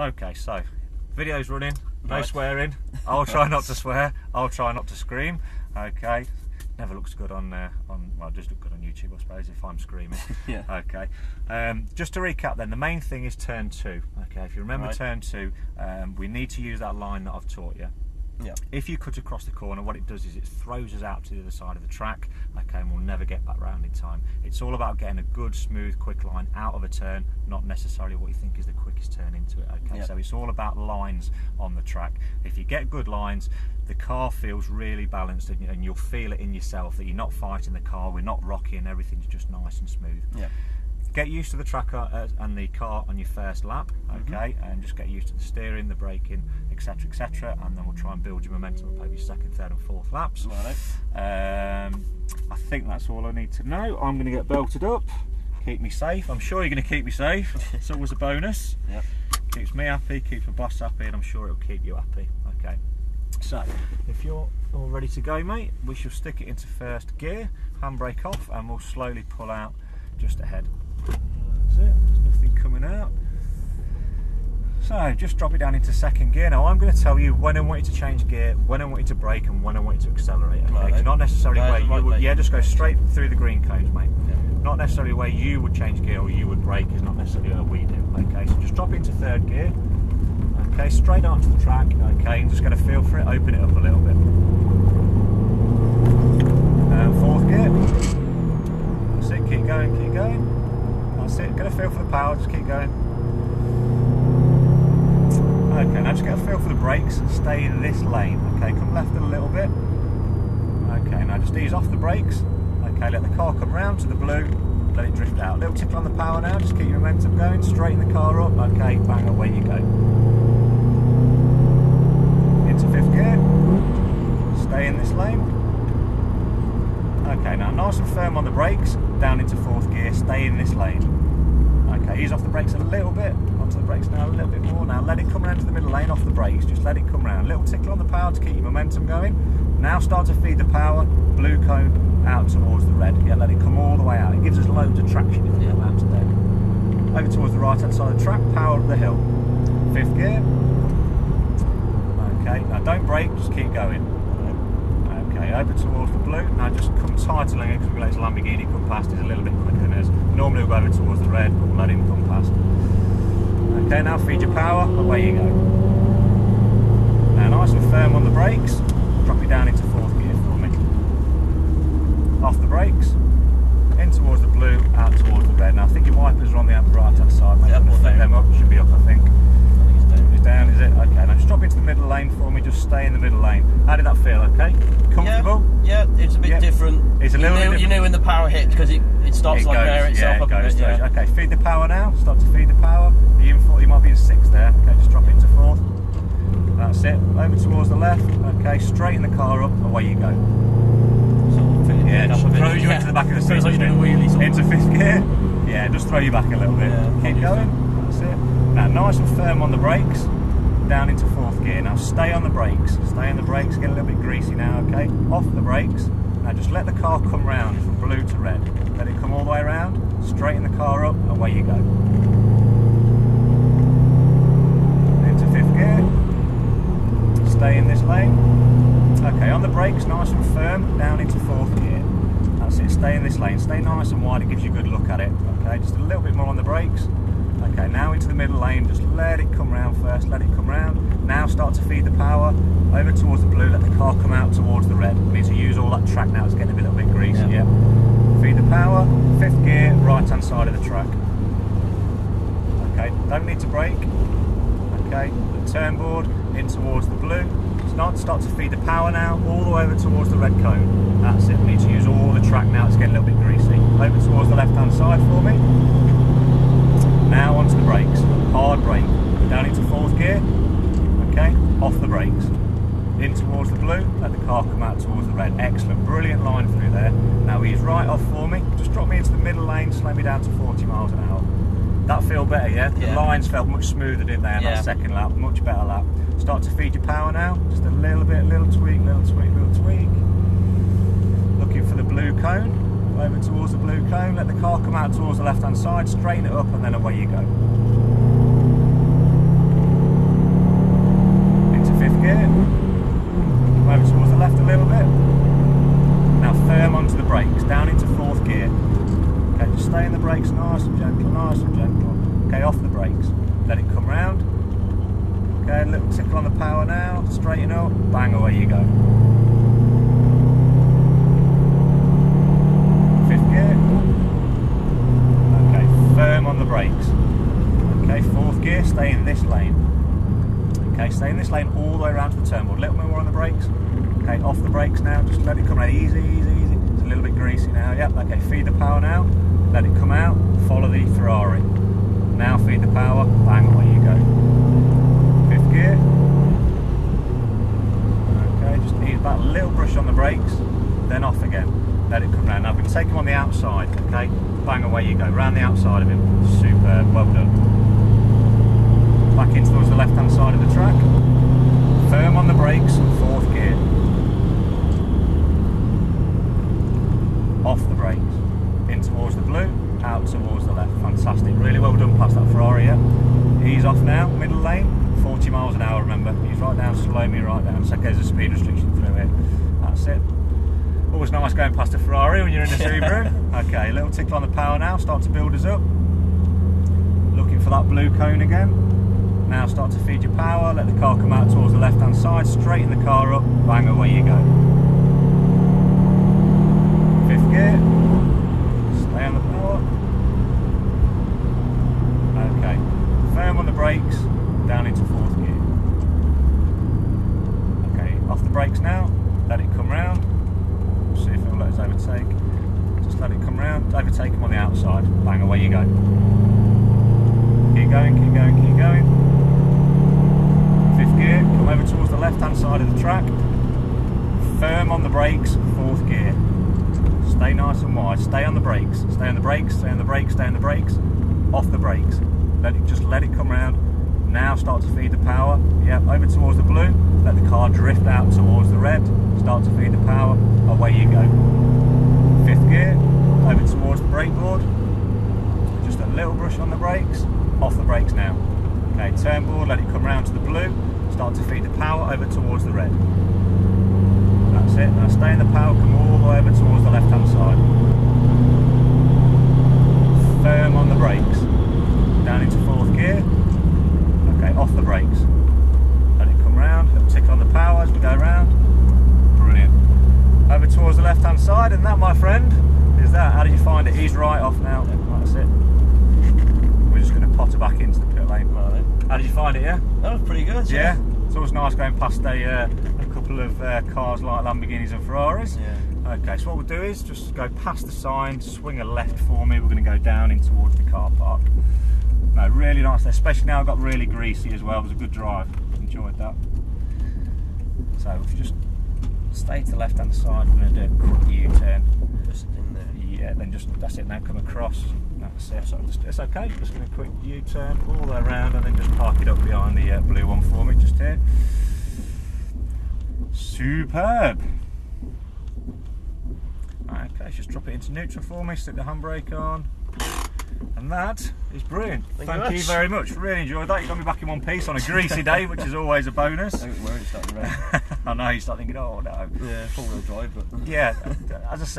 Okay, so video's running, no Right. swearing. I'll try not to swear. I'll try not to scream. Okay, never looks good on well, it does look good on YouTube, I suppose, if I'm screaming. Yeah. Okay, just to recap then, the main thing is turn 2. Okay, if you remember Right. turn 2, we need to use that line that I've taught you. Yeah. If you cut across the corner, what it does is it throws us out to the other side of the track, okay, and we'll never get back round in time. It's all about getting a good, smooth, quick line out of a turn, not necessarily what you think is the quickest turn into it, okay? Yeah. So it's all about lines on the track. If you get good lines, the car feels really balanced, and you'll feel it in yourself that you're not fighting the car, we're not rocky, and everything's just nice and smooth. Yeah. Get used to the track and the car on your first lap, okay, and just get used to the steering, the braking, etc, etc, and then we'll try and build your momentum up over your second, third and fourth laps. Right. I think that's all I need to know. I'm going to get belted up, keep me safe. I'm sure you're going to keep me safe. It's always a bonus. Yep. Keeps me happy, keeps the boss happy, and I'm sure it'll keep you happy. Okay, so if you're all ready to go, mate, we shall stick it into first gear, handbrake off, and we'll slowly pull out just ahead. That's it, there's nothing coming out. So just drop it down into second gear. Now I'm going to tell you when I want you to change gear, when I want you to brake, and when I want you to accelerate. Okay, Right. not necessarily where you would, yeah, just go straight through the green cones, mate. Yeah. Not necessarily where you would change gear or you would brake is not necessarily where we do. Okay, so just drop into third gear. Okay, straight onto the track. Okay, and just get a feel for it. Open it up a little bit. Fourth gear. That's it. Keep going. Keep going. That's it. Get a feel for the power. Just keep going. Okay, now just get a feel for the brakes. Stay in this lane. Okay, come left a little bit. Okay, now just ease off the brakes. Okay, let the car come round to the blue. Let it drift out. A little tickle on the power now. Just keep your momentum going. Straighten the car up. Okay, bang, away you go. Into fifth gear. Stay in this lane. Okay, now nice and firm on the brakes. Down into fourth gear. Stay in this lane. Okay, ease off the brakes a little bit. Onto the brakes now a little bit more. Now let it come round to the middle lane off the brakes. Just let it come round. Little tickle on the power to keep your momentum going. Now start to feed the power. Blue cone out towards the red. Yeah, let it come all the way out. It gives us loads of traction if we come out to there. Over towards the right hand side of the track. Power up the hill. Fifth gear. Okay, now don't brake. Just keep going. Okay, over towards the blue. Now just come titling it because we let his Lamborghini come past. He's a little bit quicker than us. Normally we'll go over towards the red, but we'll let him come past. Okay, now feed your power, away you go. Now nice and firm on the brakes. Drop it down into fourth gear for me. Off the brakes. In towards the blue, out towards the red. Now I think your wipers are on the right hand side. Mate. Yep, I'm flip them up. Should be up, I think. It's Down, is it? Okay, now just drop into the middle lane for me, just stay in the middle lane. How did that feel, okay? Comfortable? Yeah, it's a bit different. It's a little bit different. You knew when the power hit because it stops like there itself up a bit. Yeah. Okay, feed the power now, start to feed the power. You're in fourth, you might be in sixth there. Okay, just drop into fourth. That's it, over towards the left. Okay, straighten the car up, away you go. Yeah, just throw you into the back of the seat. Feels like you're doing a wheelie. Into fifth gear. Yeah, just throw you back a little bit. Yeah, keep going, that's it. Now nice and firm on the brakes. Down into fourth gear. Now stay on the brakes. Stay on the brakes, get a little bit greasy now, okay? Off the brakes. Now just let the car come round from blue to red. Let it come all the way around, straighten the car up, away you go. Into fifth gear. Stay in this lane. Okay, on the brakes, nice and firm, down into fourth gear. That's it, stay in this lane. Stay nice and wide, it gives you a good look at it. Okay, just a little bit more on the brakes. Okay, now into the middle lane, just let it come round first, let it come round. Now start to feed the power, over towards the blue, let the car come out towards the red. We need to use all that track now, it's getting a little bit greasy, yeah. Feed the power, fifth gear, right hand side of the track. Okay, don't need to brake. Okay, the turn board, in towards the blue. Start to feed the power now, all the way over towards the red cone. That's it, we need to use all the track now, it's getting a little bit greasy. Over towards the left hand side for me. Now onto the brakes, hard brake, down into fourth gear, okay, off the brakes, in towards the blue, let the car come out towards the red, excellent, brilliant line through there. Now ease right off for me, just drop me into the middle lane, slow me down to 40 miles an hour. That feel better, yeah? The lines felt much smoother, didn't they, in that second lap, much better lap. Start to feed your power now, just a little bit, little tweak, little tweak, little tweak. Looking for the blue cone. Over towards the blue cone, let the car come out towards the left hand side, straighten it up and then away you go. Okay, off the brakes. Let it come round. Okay, a little tickle on the power now. Straighten up. Bang, away you go. Fifth gear. Okay, firm on the brakes. Okay, fourth gear. Stay in this lane. Okay, stay in this lane all the way around to the turn board. A little bit more on the brakes. Okay, off the brakes now. Just let it come out. Easy, easy, easy. It's a little bit greasy now. Yep. Okay, feed the power now. Let it come out. Follow the Ferrari. Now feed the power. Bang, away you go. Fifth gear. Okay, just need about a little brush on the brakes. Then off again. Let it come round. Now I'm going to take him on the outside. Okay, bang, away you go. Round the outside of him. Superb. Well done. Back in towards the left-hand side of the track. Firm on the brakes, fourth gear. Off the brakes. In towards the blue, out towards the left. Fantastic. Really well done past that Ferrari, yeah. He's off now, middle lane. 40 miles an hour, remember. He's right down, slow me right down. So there's a speed restriction through it. That's it. Always nice going past a Ferrari when you're in a Subaru. Okay, a little tickle on the power now. Start to build us up. Looking for that blue cone again. Now start to feed your power, let the car come out towards the left hand side, straighten the car up, bang, away you go. Fifth gear, stay on the power. Okay, firm on the brakes, down into fourth gear. Okay, off the brakes now, let it come round. We'll see if it'll let us overtake. Just let it come round, overtake him on the outside, bang, away you go. Keep going, keep going, keep going. Fifth gear, come over towards the left hand side of the track. Firm on the brakes, fourth gear. Stay nice and wide, stay on the brakes, stay on the brakes, stay on the brakes, stay on the brakes. Off the brakes. Just let it come round. Now start to feed the power. Yep, over towards the blue. Let the car drift out towards the red. Start to feed the power. Away you go. Fifth gear, over towards the brake board. Just a little brush on the brakes. Off the brakes now. Okay, turn board, let it come round to the blue. Start to feed the power over towards the red. That's it. Now stay in the power, come all the way over towards the left hand side. Firm on the brakes. Down into fourth gear. Okay, off the brakes. Let it come round, little tick on the power as we go round. Brilliant. Over towards the left hand side, and that, my friend, is that. How did you find it? He's right off now. That's it. We're just going to potter back into the pit lane. Right. How did you find it, yeah? That was pretty good, yeah. It's always nice going past a couple of cars like Lamborghinis and Ferraris. Yeah. Okay, so what we'll do is just go past the sign, swing a left for me. We're going to go down in towards the car park. No, really nice, especially now it got really greasy as well. It was a good drive. Enjoyed that. So if you just stay to the left hand side, we're going to do a quick U-turn. Just in there. Yeah, then just, that's it, now come across. That's it. So it's okay, just going to quick U-turn all the way around and then just park it up behind the blue one for me, just here. Superb. Okay, just drop it into neutral for me, stick the handbrake on. And that is brilliant. Thank you very much. Really enjoyed that. You got me back in one piece on a greasy day, which is always a bonus. Don't worry, it's starting to rain. I know, you start thinking, oh no. Yeah, four-wheel drive, but... Yeah, as I say,